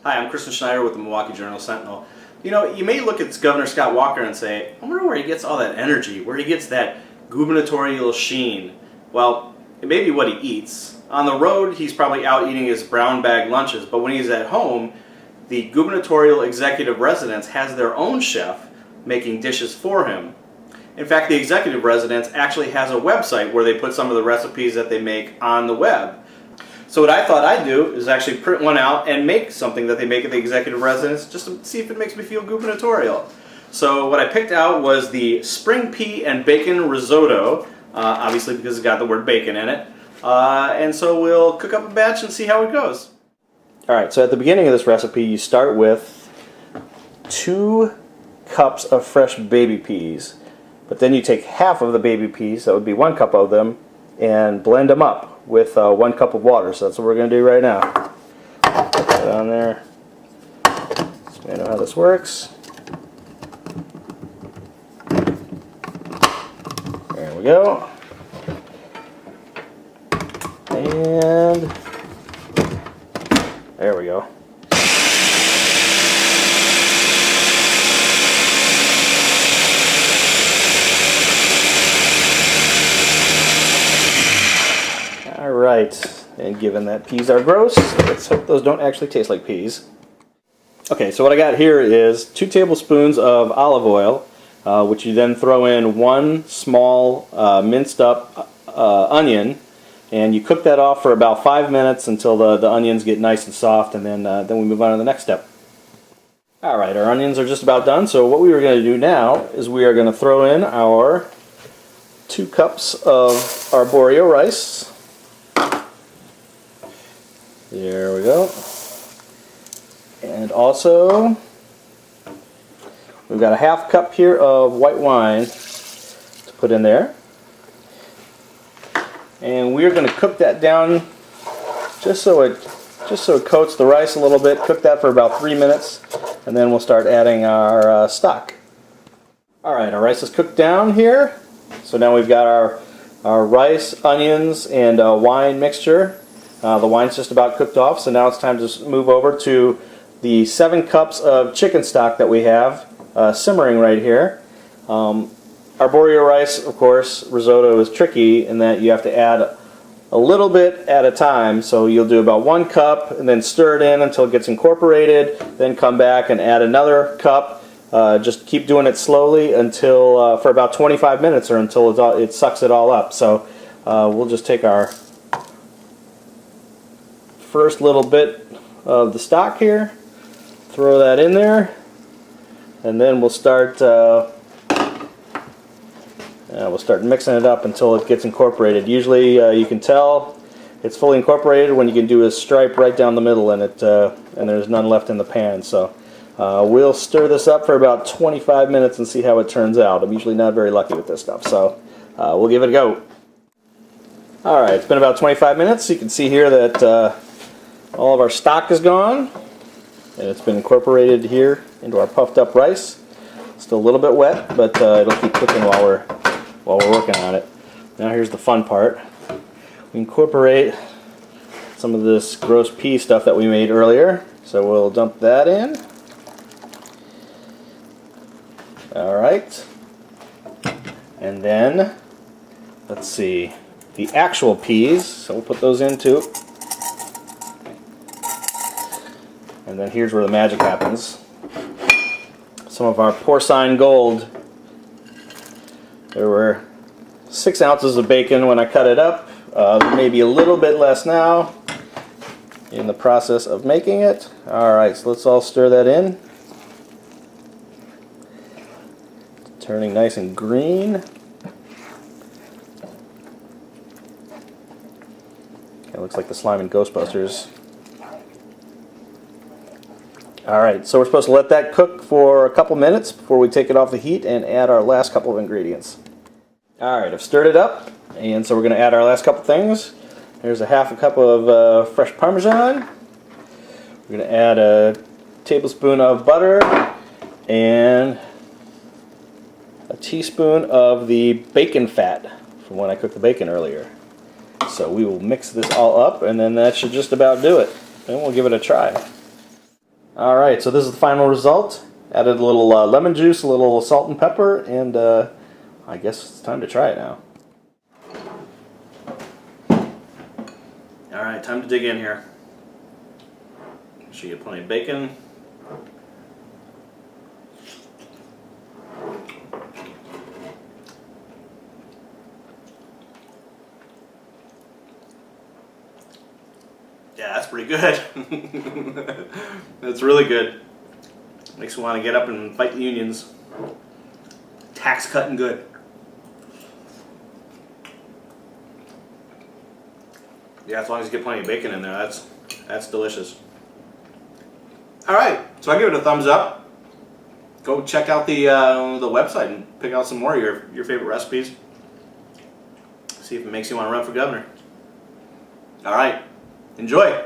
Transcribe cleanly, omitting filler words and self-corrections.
Hi, I'm Kristen Schneider with the Milwaukee Journal-Sentinel. You know, you may look at Governor Scott Walker and say, I wonder where he gets all that energy, where he gets that gubernatorial sheen. Well, it may be what he eats. On the road, he's probably out eating his brown bag lunches, but when he's at home, the gubernatorial executive residence has their own chef making dishes for him. In fact, the executive residence actually has a website where they put some of the recipes that they make on the web. So what I thought I'd do is actually print one out and make something that they make at the executive residence just to see if it makes me feel gubernatorial. So what I picked out was the spring pea and bacon risotto, obviously because it's got the word bacon in it. And so we'll cook up a batch and see how it goes. Alright, so at the beginning of this recipe you start with 2 cups of fresh baby peas. But then you take half of the baby peas, that would be 1 cup of them, and blend them up with 1 cup of water. So that's what we're going to do right now. Put that on there. So I know how this works. There we go. And there we go. Alright, and given that peas are gross, let's hope those don't actually taste like peas. Okay, so what I got here is 2 tablespoons of olive oil, which you then throw in 1 small minced up onion, and you cook that off for about 5 minutes until the onions get nice and soft, and then we move on to the next step. Alright, our onions are just about done, so what we are going to do now is we are going to throw in our 2 cups of arborio rice. There we go. And also, we've got a half cup here of white wine to put in there. And we're going to cook that down just so it coats the rice a little bit. Cook that for about 3 minutes, and then we'll start adding our stock. Alright, our rice is cooked down here. So now we've got our rice, onions, and wine mixture. The wine's just about cooked off, so now it's time to move over to the 7 cups of chicken stock that we have simmering right here. Arborio rice, of course, risotto is tricky in that you have to add a little bit at a time, so you'll do about 1 cup and then stir it in until it gets incorporated, then come back and add another cup. Just keep doing it slowly until for about 25 minutes or until it sucks it all up. So we'll just take our first little bit of the stock here, throw that in there, and then we'll start mixing it up until it gets incorporated. Usually you can tell it's fully incorporated when you can do a stripe right down the middle and there's none left in the pan. So we'll stir this up for about 25 minutes and see how it turns out. I'm usually not very lucky with this stuff, so we'll give it a go. Alright, it's been about 25 minutes. You can see here that all of our stock is gone, and it's been incorporated here into our puffed up rice. Still a little bit wet, but it'll keep cooking while we're working on it. Now here's the fun part. We incorporate some of this gross pea stuff that we made earlier, so we'll dump that in. Alright, and then let's see, the actual peas, so we'll put those in too. And then here's where the magic happens. Some of our porcine gold. There were 6 ounces of bacon when I cut it up. Maybe a little bit less now in the process of making it. Alright, so let's all stir that in. Turning nice and green. It looks like the slime in Ghostbusters. Alright, so we're supposed to let that cook for a couple minutes before we take it off the heat and add our last couple of ingredients. Alright, I've stirred it up, and so we're going to add our last couple things. There's a half a cup of fresh Parmesan. We're going to add a tablespoon of butter and a teaspoon of the bacon fat from when I cooked the bacon earlier. So we will mix this all up, and then that should just about do it. And we'll give it a try. All right, so this is the final result. Added a little lemon juice, a little salt and pepper, and I guess it's time to try it now. All right, time to dig in here. Make sure you get plenty of bacon. Yeah, that's pretty good. That's really good. Makes me want to get up and fight the unions. Tax cutting good. Yeah, as long as you get plenty of bacon in there, that's delicious. All right, so I give it a thumbs up. Go check out the website and pick out some more of your favorite recipes. See if it makes you want to run for governor. All right, enjoy.